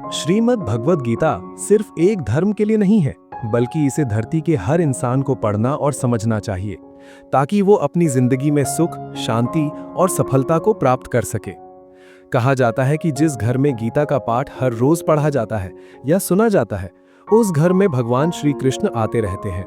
श्रीमद् भगवद गीता सिर्फ एक धर्म के लिए नहीं है, बल्कि इसे धरती के हर इंसान को पढ़ना और समझना चाहिए, ताकि वो अपनी जिंदगी में सुख, शांति और सफलता को प्राप्त कर सके। कहा जाता है कि जिस घर में गीता का पाठ हर रोज पढ़ा जाता है या सुना जाता है, उस घर में भगवान श्री कृष्ण आते रहते हैं।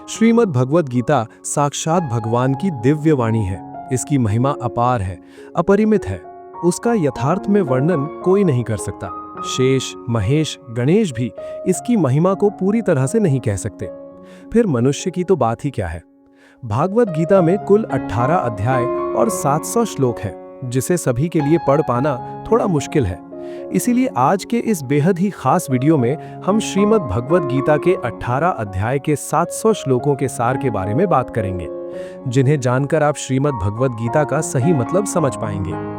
श्रीमद् भगवद गीता साक्षात भगवान की दिव्य वाणी है। इसकी महिमा अपार है, अपरिमित है। उसका यथार्थ में वर्णन कोई नहीं कर सकता। शेष, महेश, गणेश भी इसकी महिमा को पूरी तरह से नहीं कह सकते। फिर मनुष्य की तो बात ही क्या है। भागवत गीता में कुल 18 अध्याय और 700 श्लोक है, जिसे सभी के लिए पढ़ पाना थोड़ा मुश्किल है। इसीलिए आज के इस बेहद ही खास वीडियो में हम श्रीमद् भगवत गीता के 18 अध्याय के 700 श्लोकों के सार के बारे में बात करेंगे, जिन्हें जानकर आप श्रीमद् भगवत गीता का सही मतलब समझ पाएंगे।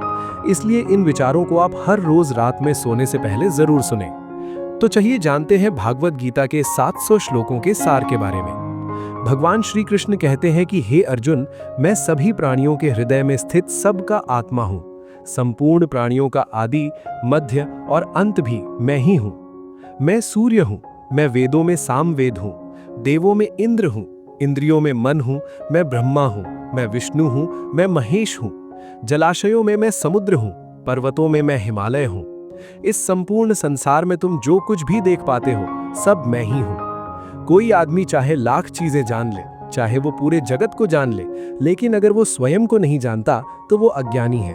इसलिए इन विचारों को आप हर रोज रात में सोने से पहले जरूर सुनें। तो चलिए जानते हैं भागवत गीता के 700 श्लोकों के सार के बारे में। भगवान श्री कृष्ण कहते हैं कि हे अर्जुन, मैं सभी प्राणियों के हृदय में स्थित सबका आत्मा हूँ। संपूर्ण प्राणियों का आदि, मध्य और अंत भी मैं ही हूँ। मैं सूर्य हूँ, मैं वेदों में सामवेद हूँ, देवों में इंद्र हूँ, इंद्रियों में मन हूँ, मैं ब्रह्मा हूँ, मैं विष्णु हूँ, मैं महेश हूँ। जलाशयों में मैं समुद्र हूँ, पर्वतों में मैं हिमालय हूँ। इस संपूर्ण संसार में तुम जो कुछ भी देख पाते हो, सब मैं ही हूँ। कोई आदमी चाहे लाख चीजें जान ले, चाहे वो पूरे जगत को जान ले, लेकिन अगर वो स्वयं को नहीं जानता तो वो अज्ञानी है।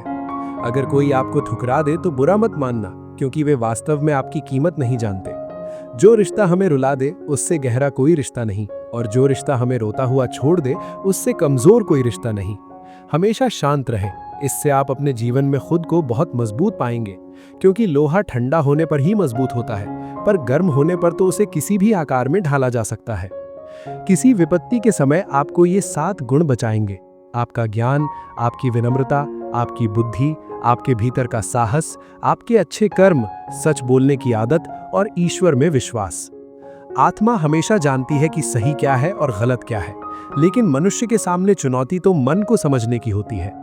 अगर कोई आपको ठुकरा दे तो बुरा मत मानना, क्योंकि वे वास्तव में आपकी कीमत नहीं जानते। जो रिश्ता हमें रुला दे, उससे गहरा कोई रिश्ता नहीं, और जो रिश्ता हमें रोता हुआ छोड़ दे, उससे कमजोर कोई रिश्ता नहीं। हमेशा शांत रहें, इससे आप अपने जीवन में खुद को बहुत मजबूत पाएंगे, क्योंकि लोहा ठंडा होने पर ही मजबूत होता है, पर गर्म होने पर तो उसे किसी भी आकार में ढाला जा सकता है। किसी विपत्ति के समय आपको ये 7 गुण बचाएंगे: आपका ज्ञान, आपकी विनम्रता, आपकी बुद्धि, आपके भीतर का साहस, आपके अच्छे कर्म, सच बोलने की आदत और ईश्वर में विश्वास। आत्मा हमेशा जानती है कि सही क्या है और गलत क्या है, लेकिन मनुष्य के सामने चुनौती तो मन को समझने की होती है।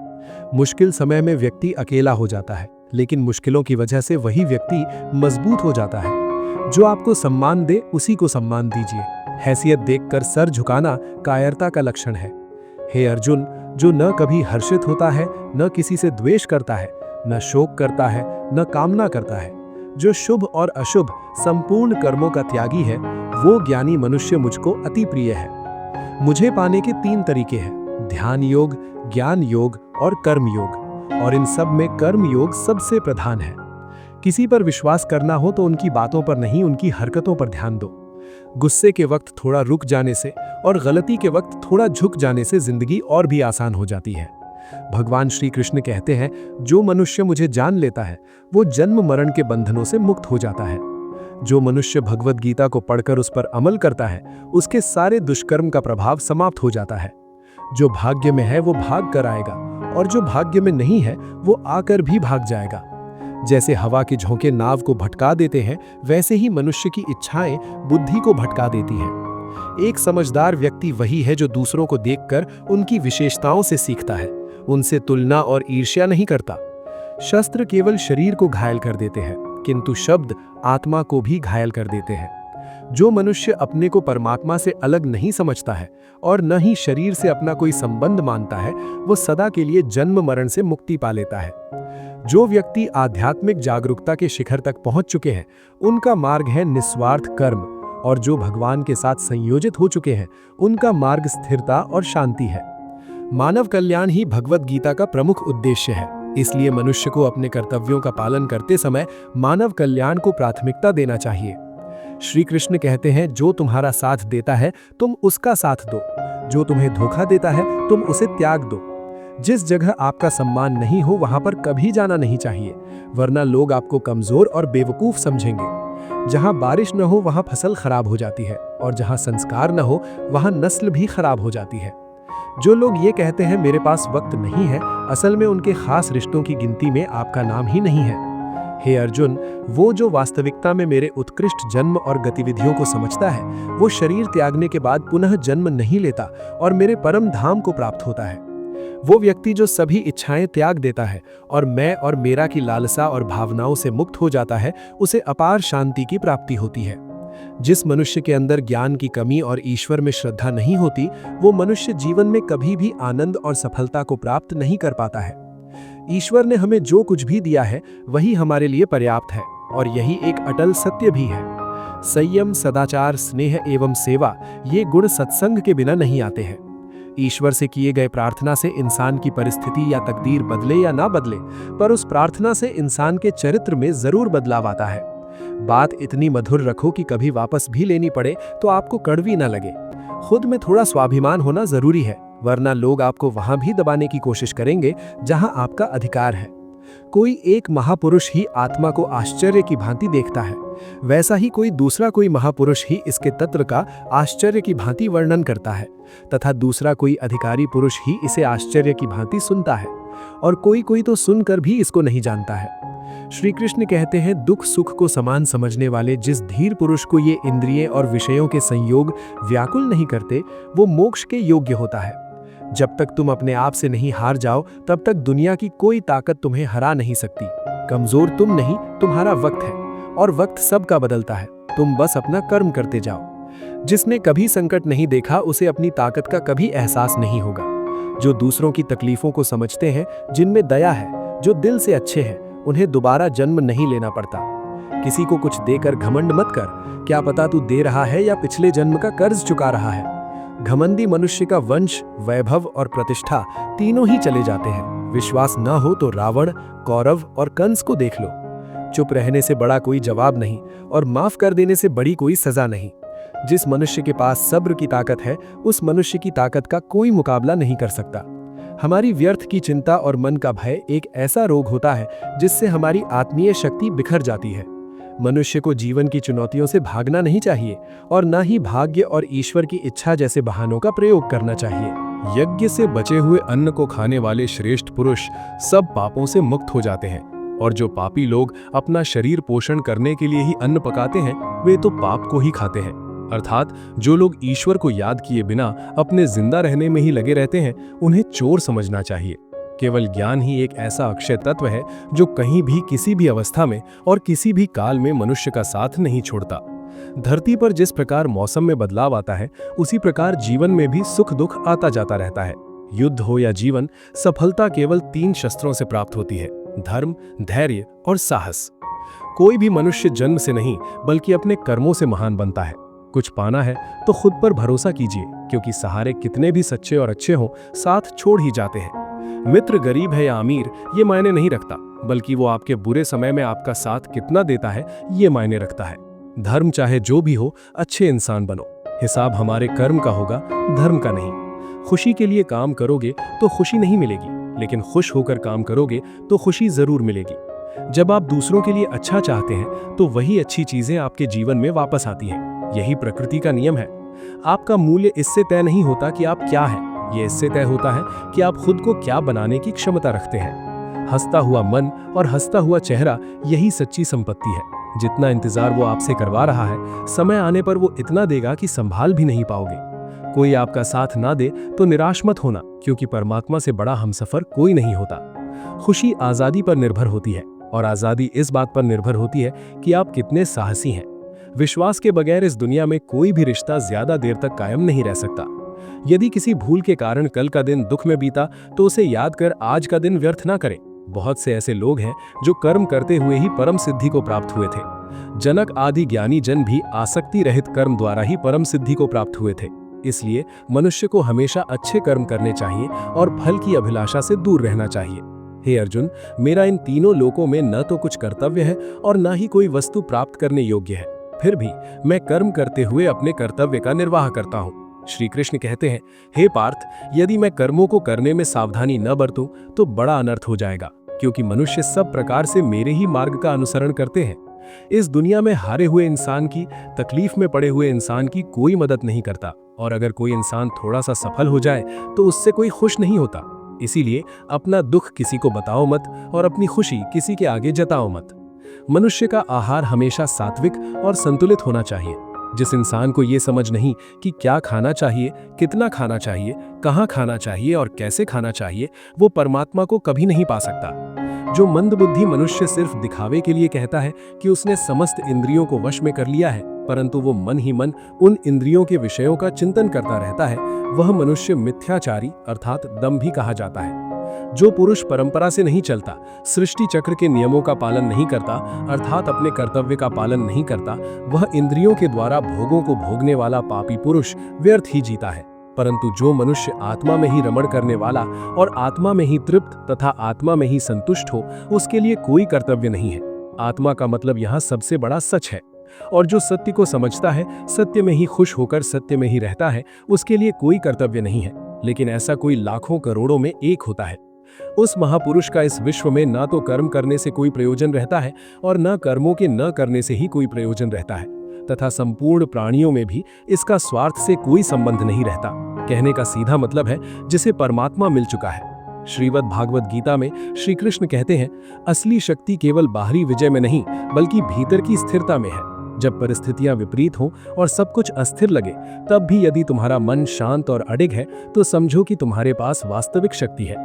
मुश्किल समय में व्यक्ति अकेला हो जाता है, लेकिन मुश्किलों की वजह से वही व्यक्ति मजबूत हो जाता है। जो आपको सम्मान दे, उसी को सम्मान दीजिए। हैसियत देखकर सर झुकाना कायरता का लक्षण है। हे अर्जुन, जो न कभी हर्षित होता है, न किसी से द्वेष करता है, न शोक करता है, न कामना करता है, जो शुभ और अशुभ संपूर्ण कर्मों का त्यागी है, वो ज्ञानी मनुष्य मुझको अति प्रिय है। मुझे पाने के 3 तरीके हैं: ध्यान योग, ज्ञान योग और कर्म योग, और इन सब में कर्म योग सबसे प्रधान है। किसी पर विश्वास करना हो तो उनकी बातों पर नहीं, उनकी हरकतों पर ध्यान दो। गुस्से के वक्त थोड़ा रुक जाने से और गलती के वक्त थोड़ा झुक जाने से जिंदगी और भी आसान हो जाती है। भगवान श्री कृष्ण कहते हैं, जो मनुष्य मुझे जान लेता है, वो जन्म मरण के बंधनों से मुक्त हो जाता है। जो मनुष्य भगवद गीता को पढ़कर उस पर अमल करता है, उसके सारे दुष्कर्म का प्रभाव समाप्त हो जाता है। जो भाग्य में है वो भाग कर आएगा, और जो भाग्य में नहीं है वो आकर भी भाग जाएगा। जैसे हवा के झोंके नाव को भटका देते हैं, वैसे ही मनुष्य की इच्छाएं बुद्धि को भटका देती हैं। एक समझदार व्यक्ति वही है जो दूसरों को देखकर उनकी विशेषताओं से सीखता है, उनसे तुलना और ईर्ष्या नहीं करता। शस्त्र केवल शरीर को घायल कर देते हैं, किंतु शब्द आत्मा को भी घायल कर देते हैं। जो मनुष्य अपने को परमात्मा से अलग नहीं समझता है और न ही शरीर से अपना कोई संबंध मानता है, वो सदा के लिए जन्म मरण से मुक्ति पा लेता है। जो व्यक्ति आध्यात्मिक जागरूकता के शिखर तक पहुंच चुके हैं, उनका मार्ग है निस्वार्थ कर्म, और जो भगवान के साथ संयोजित हो चुके हैं, उनका मार्ग स्थिरता और शांति है। मानव कल्याण ही भगवद गीता का प्रमुख उद्देश्य है। इसलिए मनुष्य को अपने कर्तव्यों का पालन करते समय मानव कल्याण को प्राथमिकता देना चाहिए। श्री कृष्ण कहते हैं, जो तुम्हारा साथ देता है तुम उसका साथ दो, जो तुम्हें धोखा देता है तुम उसे त्याग दो। जिस जगह आपका सम्मान नहीं हो वहां पर कभी जाना नहीं चाहिए, वरना लोग आपको कमजोर और बेवकूफ समझेंगे। जहां बारिश न हो वहां फसल खराब हो जाती है, और जहां संस्कार न हो वहां नस्ल भी खराब हो जाती है। जो लोग ये कहते हैं मेरे पास वक्त नहीं है, असल में उनके खास रिश्तों की गिनती में आपका नाम ही नहीं है। हे अर्जुन, वो जो वास्तविकता में मेरे उत्कृष्ट जन्म और गतिविधियों को समझता है, वो शरीर त्यागने के बाद पुनः जन्म नहीं लेता और मेरे परम धाम को प्राप्त होता है। वो व्यक्ति जो सभी इच्छाएं त्याग देता है और मैं और मेरा की लालसा और भावनाओं से मुक्त हो जाता है, उसे अपार शांति की प्राप्ति होती है। जिस मनुष्य के अंदर ज्ञान की कमी और ईश्वर में श्रद्धा नहीं होती, वो मनुष्य जीवन में कभी भी आनंद और सफलता को प्राप्त नहीं कर पाता है। ईश्वर ने हमें जो कुछ भी दिया है वही हमारे लिए पर्याप्त है, और यही एक अटल सत्य भी है। संयम, सदाचार, स्नेह एवं सेवा, ये गुण सत्संग के बिना नहीं आते हैं। ईश्वर से किए गए प्रार्थना से इंसान की परिस्थिति या तकदीर बदले या ना बदले, पर उस प्रार्थना से इंसान के चरित्र में जरूर बदलाव आता है। बात इतनी मधुर रखो कि कभी वापस भी लेनी पड़े तो आपको कड़वी ना लगे। खुद में थोड़ा स्वाभिमान होना जरूरी है, वरना लोग आपको वहां भी दबाने की कोशिश करेंगे जहां आपका अधिकार है। कोई एक महापुरुष ही आत्मा को आश्चर्य की भांति देखता है, वैसा ही कोई महापुरुष ही इसके तत्व का आश्चर्य की भांति वर्णन करता है, तथा दूसरा कोई अधिकारी पुरुष ही इसे आश्चर्य की भांति सुनता है, और कोई तो सुनकर भी इसको नहीं जानता है। श्री कृष्ण कहते हैं, दुख सुख को समान समझने वाले जिस धीर पुरुष को ये इंद्रिय और विषयों के संयोग व्याकुल नहीं करते, वो मोक्ष के योग्य होता है। जब तक तुम अपने आप से नहीं हार जाओ, तब तक दुनिया की कोई ताकत तुम्हें हरा नहीं सकती। कमजोर तुम नहीं, तुम्हारा वक्त है, और वक्त सबका बदलता है। तुम बस अपना कर्म करते जाओ। जिसने कभी संकट नहीं देखा, उसे अपनी ताकत का कभी एहसास नहीं होगा। जो दूसरों की तकलीफों को समझते हैं, जिनमें दया है, जो दिल से अच्छे हैं, उन्हें दोबारा जन्म नहीं लेना पड़ता। किसी को कुछ देकर घमंड मत कर, क्या पता तू दे रहा है या पिछले जन्म का कर्ज चुका रहा है। घमंडी मनुष्य का वंश, वैभव और प्रतिष्ठा तीनों ही चले जाते हैं। विश्वास न हो तो रावण, कौरव और कंस को देख लो। चुप रहने से बड़ा कोई जवाब नहीं, और माफ कर देने से बड़ी कोई सजा नहीं। जिस मनुष्य के पास सब्र की ताकत है, उस मनुष्य की ताकत का कोई मुकाबला नहीं कर सकता। हमारी व्यर्थ की चिंता और मन का भय एक ऐसा रोग होता है जिससे हमारी आत्मीय शक्ति बिखर जाती है। मनुष्य को जीवन की चुनौतियों से भागना नहीं चाहिए, और न ही भाग्य और ईश्वर की इच्छा जैसे बहानों का प्रयोग करना चाहिए। यज्ञ से बचे हुए अन्न को खाने वाले श्रेष्ठ पुरुष सब पापों से मुक्त हो जाते हैं, और जो पापी लोग अपना शरीर पोषण करने के लिए ही अन्न पकाते हैं, वे तो पाप को ही खाते हैं। अर्थात जो लोग ईश्वर को याद किए बिना अपने जिंदा रहने में ही लगे रहते हैं, उन्हें चोर समझना चाहिए। केवल ज्ञान ही एक ऐसा अक्षय तत्व है जो कहीं भी, किसी भी अवस्था में और किसी भी काल में मनुष्य का साथ नहीं छोड़ता। धरती पर जिस प्रकार मौसम में बदलाव आता है, उसी प्रकार जीवन में भी सुख दुख आता जाता रहता है। युद्ध हो या जीवन, सफलता केवल 3 शस्त्रों से प्राप्त होती है: धर्म, धैर्य और साहस। कोई भी मनुष्य जन्म से नहीं, बल्कि अपने कर्मों से महान बनता है। कुछ पाना है तो खुद पर भरोसा कीजिए, क्योंकि सहारे कितने भी सच्चे और अच्छे हों, साथ छोड़ ही जाते हैं। मित्र गरीब है या अमीर, ये मायने नहीं रखता, बल्कि वो आपके बुरे समय में आपका साथ कितना देता है, ये मायने रखता है। धर्म चाहे जो भी हो, अच्छे इंसान बनो। हिसाब हमारे कर्म का होगा, धर्म का नहीं। खुशी के लिए काम करोगे तो खुशी नहीं मिलेगी, लेकिन खुश होकर काम करोगे तो खुशी जरूर मिलेगी। जब आप दूसरों के लिए अच्छा चाहते हैं, तो वही अच्छी चीजें आपके जीवन में वापस आती हैं। यही प्रकृति का नियम है। आपका मूल्य इससे तय नहीं होता कि आप क्या हैं, ये इससे तय होता है कि आप खुद को क्या बनाने की क्षमता रखते हैं। हंसता हुआ मन और हंसता हुआ चेहरा, यही सच्ची संपत्ति है। जितना इंतजार वो आपसे करवा रहा है, समय आने पर वो इतना देगा कि संभाल भी नहीं पाओगे। कोई आपका साथ ना दे तो निराश मत होना, क्योंकि परमात्मा से बड़ा हमसफर कोई नहीं होता। खुशी आजादी पर निर्भर होती है, और आजादी इस बात पर निर्भर होती है कि आप कितने साहसी हैं। विश्वास के बगैर इस दुनिया में कोई भी रिश्ता ज्यादा देर तक कायम नहीं रह सकता। यदि किसी भूल के कारण कल का दिन दुख में बीता, तो उसे याद कर आज का दिन व्यर्थ ना करें। बहुत से ऐसे लोग हैं जो कर्म करते हुए ही परम सिद्धि को प्राप्त हुए थे। जनक आदि ज्ञानी जन भी आसक्ति रहित कर्म द्वारा ही परम सिद्धि को प्राप्त हुए थे। इसलिए मनुष्य को हमेशा अच्छे कर्म करने चाहिए और फल की अभिलाषा से दूर रहना चाहिए। हे अर्जुन, मेरा इन तीनों लोकों में न तो कुछ कर्तव्य है और न ही कोई वस्तु प्राप्त करने योग्य है, फिर भी मैं कर्म करते हुए अपने कर्तव्य का निर्वाह करता हूँ। श्री कृष्ण कहते हैं, हे पार्थ, यदि मैं कर्मों को करने में सावधानी न बरतूं तो बड़ा अनर्थ हो जाएगा, क्योंकि मनुष्य सब प्रकार से मेरे ही मार्ग का अनुसरण करते हैं। इस दुनिया में हारे हुए इंसान की, तकलीफ में पड़े हुए इंसान की कोई मदद नहीं करता, और अगर कोई इंसान थोड़ा सा सफल हो जाए तो उससे कोई खुश नहीं होता। इसीलिए अपना दुख किसी को बताओ मत और अपनी खुशी किसी के आगे जताओ मत। मनुष्य का आहार हमेशा सात्विक और संतुलित होना चाहिए। जिस इंसान को ये समझ नहीं कि क्या खाना चाहिए, कितना खाना चाहिए, कहाँ खाना चाहिए और कैसे खाना चाहिए, वो परमात्मा को कभी नहीं पा सकता। जो मंदबुद्धि मनुष्य सिर्फ दिखावे के लिए कहता है कि उसने समस्त इंद्रियों को वश में कर लिया है, परंतु वो मन ही मन उन इंद्रियों के विषयों का चिंतन करता रहता है, वह मनुष्य मिथ्याचारी अर्थात दंभी कहा जाता है। जो पुरुष परंपरा से नहीं चलता, सृष्टि चक्र के नियमों का पालन नहीं करता अर्थात अपने कर्तव्य का पालन नहीं करता, वह इंद्रियों के द्वारा भोगों को भोगने वाला पापी पुरुष व्यर्थ ही जीता है। परंतु जो मनुष्य आत्मा में ही रमण करने वाला और आत्मा में ही तृप्त तथा आत्मा में ही संतुष्ट हो, उसके लिए कोई कर्तव्य नहीं है। आत्मा का मतलब यहाँ सबसे बड़ा सच है, और जो सत्य को समझता है, सत्य में ही खुश होकर सत्य में ही रहता है, उसके लिए कोई कर्तव्य नहीं है। लेकिन ऐसा कोई लाखों करोड़ों में एक होता है। उस महापुरुष का इस विश्व में ना तो कर्म करने से कोई प्रयोजन रहता है और न कर्मों के न करने से ही कोई प्रयोजन रहता है, तथा संपूर्ण प्राणियों में भी इसका स्वार्थ से कोई संबंध नहीं रहता। कहने का सीधा मतलब है जिसे परमात्मा मिल चुका है। श्रीमद् भागवत गीता में श्री कृष्ण कहते हैं, असली शक्ति केवल बाहरी विजय में नहीं बल्कि भीतर की स्थिरता में है। जब परिस्थितियां विपरीत हों और सब कुछ अस्थिर लगे, तब भी यदि तुम्हारा मन शांत और अडिग है तो समझो कि तुम्हारे पास वास्तविक शक्ति है।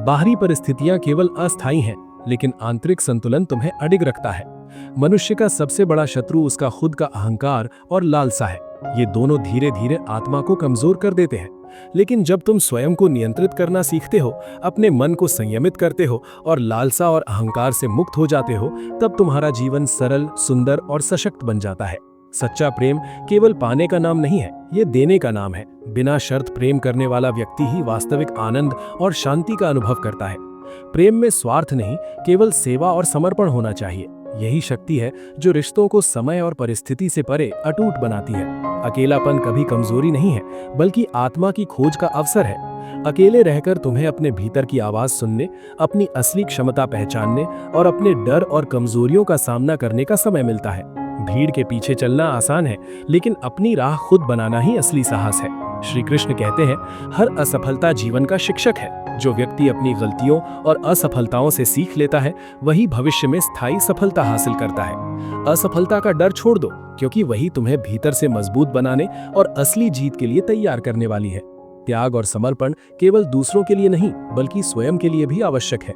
बाहरी परिस्थितियां केवल अस्थायी हैं, लेकिन आंतरिक संतुलन तुम्हें अडिग रखता है। मनुष्य का सबसे बड़ा शत्रु उसका खुद का अहंकार और लालसा है। ये दोनों धीरे धीरे आत्मा को कमजोर कर देते हैं। लेकिन जब तुम स्वयं को नियंत्रित करना सीखते हो, अपने मन को संयमित करते हो और लालसा और अहंकार से मुक्त हो जाते हो, तब तुम्हारा जीवन सरल, सुंदर और सशक्त बन जाता है। सच्चा प्रेम केवल पाने का नाम नहीं है, ये देने का नाम है। बिना शर्त प्रेम करने वाला व्यक्ति ही वास्तविक आनंद और शांति का अनुभव करता है। प्रेम में स्वार्थ नहीं, केवल सेवा और समर्पण होना चाहिए। यही शक्ति है जो रिश्तों को समय और परिस्थिति से परे अटूट बनाती है। अकेलापन कभी कमजोरी नहीं है, बल्कि आत्मा की खोज का अवसर है। अकेले रहकर तुम्हें अपने भीतर की आवाज सुनने, अपनी असली क्षमता पहचानने और अपने डर और कमजोरियों का सामना करने का समय मिलता है। भीड़ के पीछे चलना आसान है, लेकिन अपनी राह खुद बनाना ही असली साहस है। श्री कृष्ण कहते हैं, हर असफलता जीवन का शिक्षक है। जो व्यक्ति अपनी गलतियों और असफलताओं से सीख लेता है, वही भविष्य में स्थायी सफलता हासिल करता है। असफलता का डर छोड़ दो, क्योंकि वही तुम्हें भीतर से मजबूत बनाने और असली जीत के लिए तैयार करने वाली है। त्याग और समर्पण केवल दूसरों के लिए नहीं, बल्कि स्वयं के लिए भी आवश्यक है।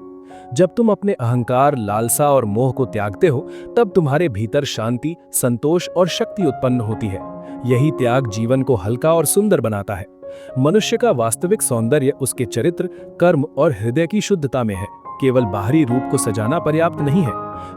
जब तुम अपने अहंकार, लालसा और मोह को त्यागते हो, तब तुम्हारे भीतर शांति, संतोष और शक्ति उत्पन्न होती है। यही त्याग जीवन को हल्का और सुंदर बनाता है। मनुष्य का वास्तविक सौंदर्य उसके चरित्र, कर्म और हृदय की शुद्धता में है। केवल बाहरी रूप को सजाना पर्याप्त नहीं है।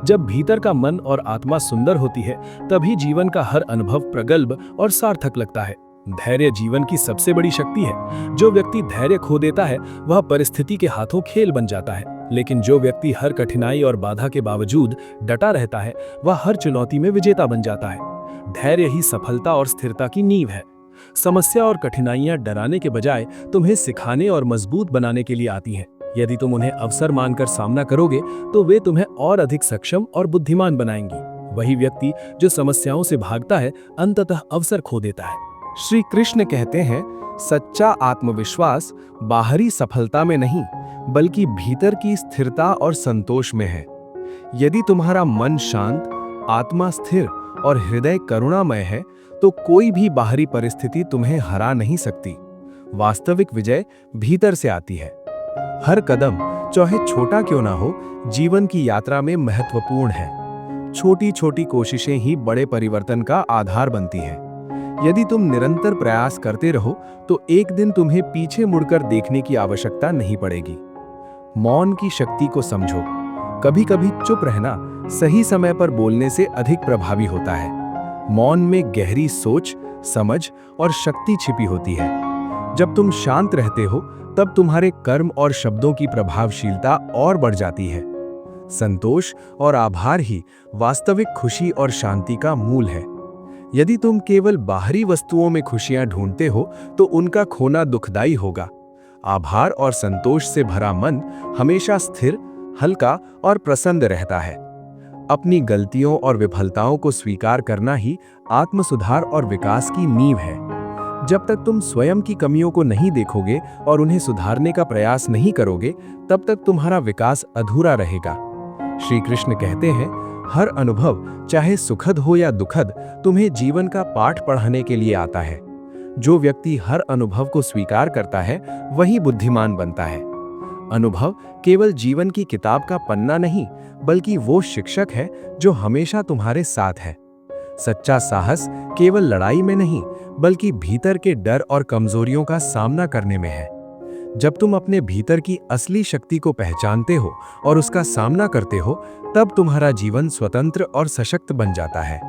जब भीतर का मन और आत्मा सुंदर होती है, तभी जीवन का हर अनुभव प्रगल्भ और सार्थक लगता है। धैर्य जीवन की सबसे बड़ी शक्ति है। जो व्यक्ति धैर्य खो देता है, वह परिस्थिति के हाथों खेल बन जाता है। लेकिन जो व्यक्ति हर कठिनाई और बाधा के बावजूद डटा रहता है, वह हर चुनौती में विजेता बन जाता है। धैर्य ही सफलता और स्थिरता की नींव है। समस्या और कठिनाइयां डराने के बजाय तुम्हें सिखाने और मजबूत बनाने के लिए आती हैं। यदि तुम उन्हें अवसर मानकर सामना करोगे, तो वे तुम्हें और अधिक सक्षम और बुद्धिमान बनाएंगी। वही व्यक्ति जो समस्याओं से भागता है, अंततः अवसर खो देता है। श्री कृष्ण कहते हैं, सच्चा आत्मविश्वास बाहरी सफलता में नहीं, बल्कि भीतर की स्थिरता और संतोष में है। यदि तुम्हारा मन शांत, आत्मा स्थिर और हृदय करुणामय है, तो कोई भी बाहरी परिस्थिति तुम्हें हरा नहीं सकती। वास्तविक विजय भीतर से आती है। हर कदम, चाहे छोटा क्यों ना हो, जीवन की यात्रा में महत्वपूर्ण है। छोटी छोटी कोशिशें ही बड़े परिवर्तन का आधार बनती हैं। यदि तुम निरंतर प्रयास करते रहो, तो एक दिन तुम्हें पीछे मुड़कर देखने की आवश्यकता नहीं पड़ेगी। मौन की शक्ति को समझो। कभी कभी चुप रहना सही समय पर बोलने से अधिक प्रभावी होता है। मौन में गहरी सोच, समझ और शक्ति छिपी होती है। जब तुम शांत रहते हो, तब तुम्हारे कर्म और शब्दों की प्रभावशीलता और बढ़ जाती है। संतोष और आभार ही वास्तविक खुशी और शांति का मूल है। यदि तुम केवल बाहरी वस्तुओं में खुशियां ढूंढते हो, तो उनका खोना दुखदाई होगा। आभार और संतोष से भरा मन हमेशा स्थिर, हल्का और प्रसन्न रहता है। अपनी गलतियों और विफलताओं को स्वीकार करना ही आत्मसुधार और विकास की नींव है। जब तक तुम स्वयं की कमियों को नहीं देखोगे और उन्हें सुधारने का प्रयास नहीं करोगे, तब तक तुम्हारा विकास अधूरा रहेगा। श्री कृष्ण कहते हैं, हर अनुभव, चाहे सुखद हो या दुखद, तुम्हें जीवन का पाठ पढ़ाने के लिए आता है। जो व्यक्ति हर अनुभव को स्वीकार करता है, वही बुद्धिमान बनता है। अनुभव केवल जीवन की किताब का पन्ना नहीं, बल्कि वो शिक्षक है जो हमेशा तुम्हारे साथ है। सच्चा साहस केवल लड़ाई में नहीं, बल्कि भीतर के डर और कमजोरियों का सामना करने में है। जब तुम अपने भीतर की असली शक्ति को पहचानते हो और उसका सामना करते हो, तब तुम्हारा जीवन स्वतंत्र और सशक्त बन जाता है।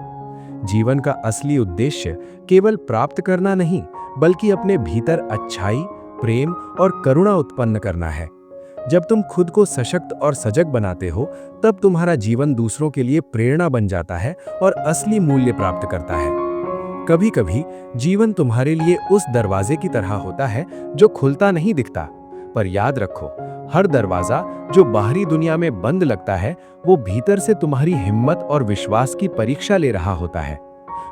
जीवन का असली उद्देश्य केवल प्राप्त करना नहीं, बल्कि अपने भीतर अच्छाई, प्रेम और करुणा उत्पन्न करना है। जब तुम खुद को सशक्त और सजग बनाते हो, तब तुम्हारा जीवन दूसरों के लिए प्रेरणा बन जाता है और असली मूल्य प्राप्त करता है। कभी-कभी जीवन तुम्हारे लिए उस दरवाजे की तरह होता है जो खुलता नहीं दिखता, पर याद रखो, हर दरवाजा जो बाहरी दुनिया में बंद लगता है, वो भीतर से तुम्हारी हिम्मत और विश्वास की परीक्षा ले रहा होता है।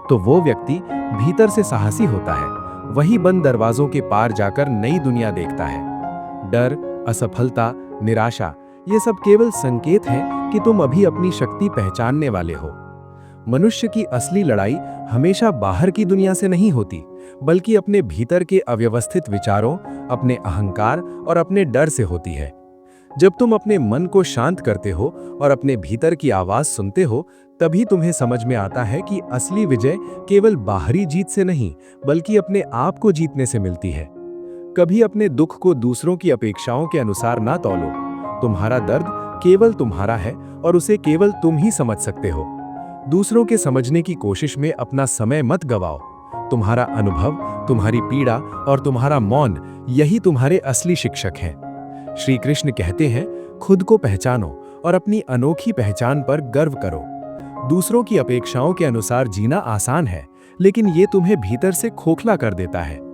तो वो व्यक्ति भीतर से साहसी होता है, वही बंद दरवाजों के पार जाकर नई दुनिया देखता है। डर, असफलता, निराशा, ये सब केवल संकेत हैं कि तुम अभी अपनी शक्ति पहचानने वाले हो। मनुष्य की असली लड़ाई हमेशा बाहर की दुनिया से नहीं होती, बल्कि अपने भीतर के अव्यवस्थित विचारों, अपने अहंकार और अपने डर से होती है। जब तुम अपने मन को शांत करते हो और अपने भीतर की आवाज सुनते हो, तभी तुम्हें समझ में आता है कि असली विजय केवल बाहरी जीत से नहीं, बल्कि अपने आप को जीतने से मिलती है। कभी अपने दुख को दूसरों की अपेक्षाओं के अनुसार ना तौलो। तुम्हारा दर्द केवल तुम्हारा है और उसे केवल तुम ही समझ सकते हो। दूसरों के समझने की कोशिश में अपना समय मत गवाओ। तुम्हारा अनुभव, तुम्हारी पीड़ा और तुम्हारा मौन, यही तुम्हारे असली शिक्षक हैं। श्री कृष्ण कहते हैं, खुद को पहचानो और अपनी अनोखी पहचान पर गर्व करो। दूसरों की अपेक्षाओं के अनुसार जीना आसान है, लेकिन ये तुम्हें भीतर से खोखला कर देता है।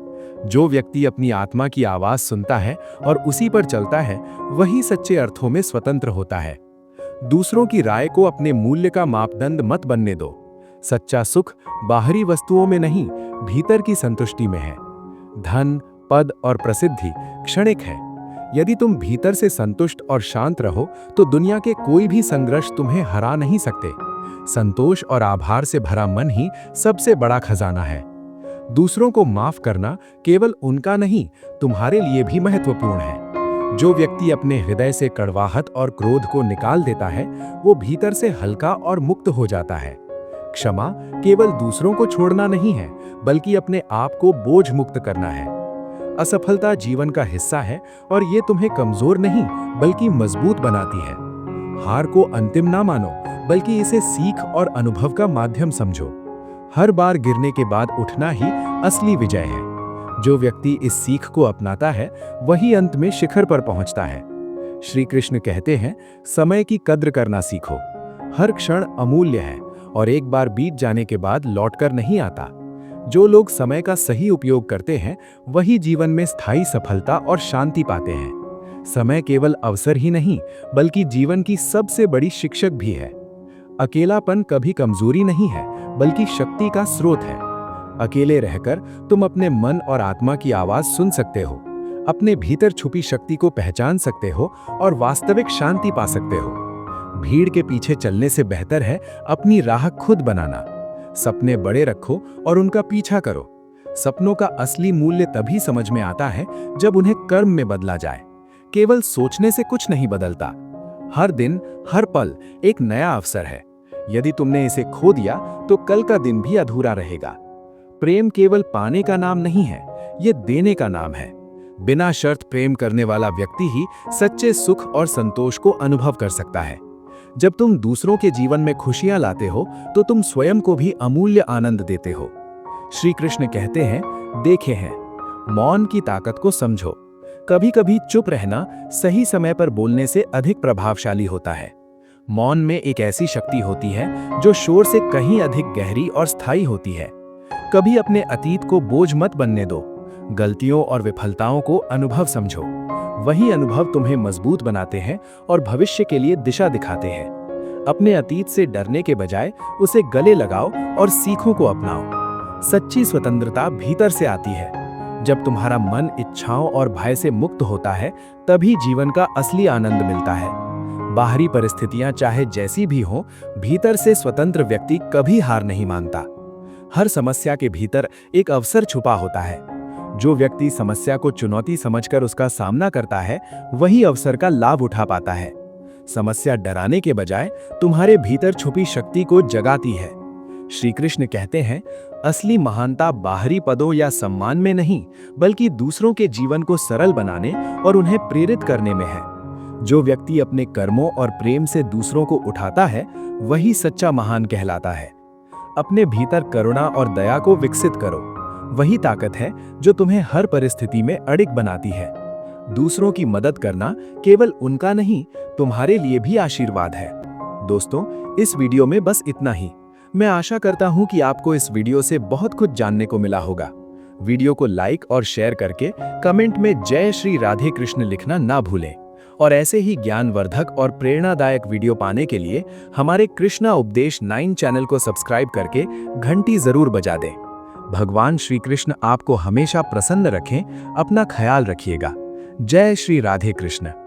जो व्यक्ति अपनी आत्मा की आवाज सुनता है और उसी पर चलता है, वही सच्चे अर्थों में स्वतंत्र होता है। दूसरों की राय को अपने मूल्य का मापदंड मत बनने दो। सच्चा सुख बाहरी वस्तुओं में नहीं, भीतर की संतुष्टि में है। धन, पद और प्रसिद्धि क्षणिक है। यदि तुम भीतर से संतुष्ट और शांत रहो, तो दुनिया के कोई भी संघर्ष तुम्हें हरा नहीं सकते। संतोष और आभार से भरा मन ही सबसे बड़ा खजाना है। दूसरों को माफ करना केवल उनका नहीं, तुम्हारे लिए भी महत्वपूर्ण है। जो व्यक्ति अपने हृदय से कड़वाहट और क्रोध को निकाल देता है, वो भीतर से हल्का और मुक्त हो जाता है। क्षमा केवल दूसरों को छोड़ना नहीं है, बल्कि अपने आप को बोझ मुक्त करना है। असफलता जीवन का हिस्सा है और ये तुम्हें कमजोर नहीं, बल्कि मजबूत बनाती है। हार को अंतिम ना मानो, बल्कि इसे सीख और अनुभव का माध्यम समझो। हर बार गिरने के बाद उठना ही असली विजय है। जो व्यक्ति इस सीख को अपनाता है, वही अंत में शिखर पर पहुंचता है। श्री कृष्ण कहते हैं, समय की कद्र करना सीखो। हर क्षण अमूल्य है और एक बार बीत जाने के बाद लौटकर नहीं आता। जो लोग समय का सही उपयोग करते हैं, वही जीवन में स्थायी सफलता और शांति पाते हैं। समय केवल अवसर ही नहीं, बल्कि जीवन की सबसे बड़ी शिक्षक भी है। अकेलापन कभी कमजोरी नहीं है, बल्कि शक्ति का स्रोत है। अकेले रहकर तुम अपने मन और आत्मा की आवाज सुन सकते हो, अपने भीतर छुपी शक्ति को पहचान सकते हो और वास्तविक शांति पा सकते हो। भीड़ के पीछे चलने से बेहतर है अपनी राह खुद बनाना। सपने बड़े रखो और उनका पीछा करो। सपनों का असली मूल्य तभी समझ में आता है जब उन्हें कर्म में बदला जाए। केवल सोचने से कुछ नहीं बदलता। हर दिन, हर पल एक नया अवसर है। यदि तुमने इसे खो दिया, तो कल का दिन भी अधूरा रहेगा। प्रेम केवल पाने का नाम नहीं है, ये देने का नाम है। बिना शर्त प्रेम करने वाला व्यक्ति ही सच्चे सुख और संतोष को अनुभव कर सकता है। जब तुम दूसरों के जीवन में खुशियां लाते हो, तो तुम स्वयं को भी अमूल्य आनंद देते हो। श्री कृष्ण कहते हैं, देखे हैं, मौन की ताकत को समझो। कभी-कभी चुप रहना सही समय पर बोलने से अधिक प्रभावशाली होता है। मौन में एक ऐसी शक्ति होती है जो शोर से कहीं अधिक गहरी और स्थायी होती है। कभी अपने अतीत को बोझ मत बनने दो। गलतियों और विफलताओं को अनुभव समझो। वही अनुभव तुम्हें मजबूत बनाते हैं और भविष्य के लिए दिशा दिखाते हैं। अपने अतीत से डरने के बजाय उसे गले लगाओ और सीखों को अपनाओ। सच्ची स्वतंत्रता भीतर से आती है। जब तुम्हारा मन इच्छाओं और भय से मुक्त होता है, तभी जीवन का असली आनंद मिलता है। बाहरी परिस्थितियां चाहे जैसी भी हों, भीतर से स्वतंत्र व्यक्ति कभी हार नहीं मानता। हर समस्या के भीतर एक अवसर छुपा होता है। जो व्यक्ति समस्या को चुनौती समझकर उसका सामना करता है, वही अवसर का लाभ उठा पाता है। समस्या डराने के बजाय तुम्हारे भीतर छुपी शक्ति को जगाती है। श्री कृष्ण कहते हैं, असली महानता बाहरी पदों या सम्मान में नहीं, बल्कि दूसरों के जीवन को सरल बनाने और उन्हें प्रेरित करने में है। जो व्यक्ति अपने कर्मों और प्रेम से दूसरों को उठाता है, वही सच्चा महान कहलाता है। अपने भीतर करुणा और दया को विकसित करो। वही ताकत है जो तुम्हें हर परिस्थिति में अडिग बनाती है। दूसरों की मदद करना केवल उनका नहीं, तुम्हारे लिए भी आशीर्वाद है। दोस्तों, इस वीडियो में बस इतना ही। मैं आशा करता हूं कि आपको इस वीडियो से बहुत कुछ जानने को मिला होगा। वीडियो को लाइक और शेयर करके कमेंट में जय श्री राधे कृष्ण लिखना ना भूलें। और ऐसे ही ज्ञानवर्धक और प्रेरणादायक वीडियो पाने के लिए हमारे कृष्णा उपदेश 9 चैनल को सब्सक्राइब करके घंटी जरूर बजा दें। भगवान श्री कृष्ण आपको हमेशा प्रसन्न रखें। अपना ख्याल रखिएगा। जय श्री राधे कृष्ण।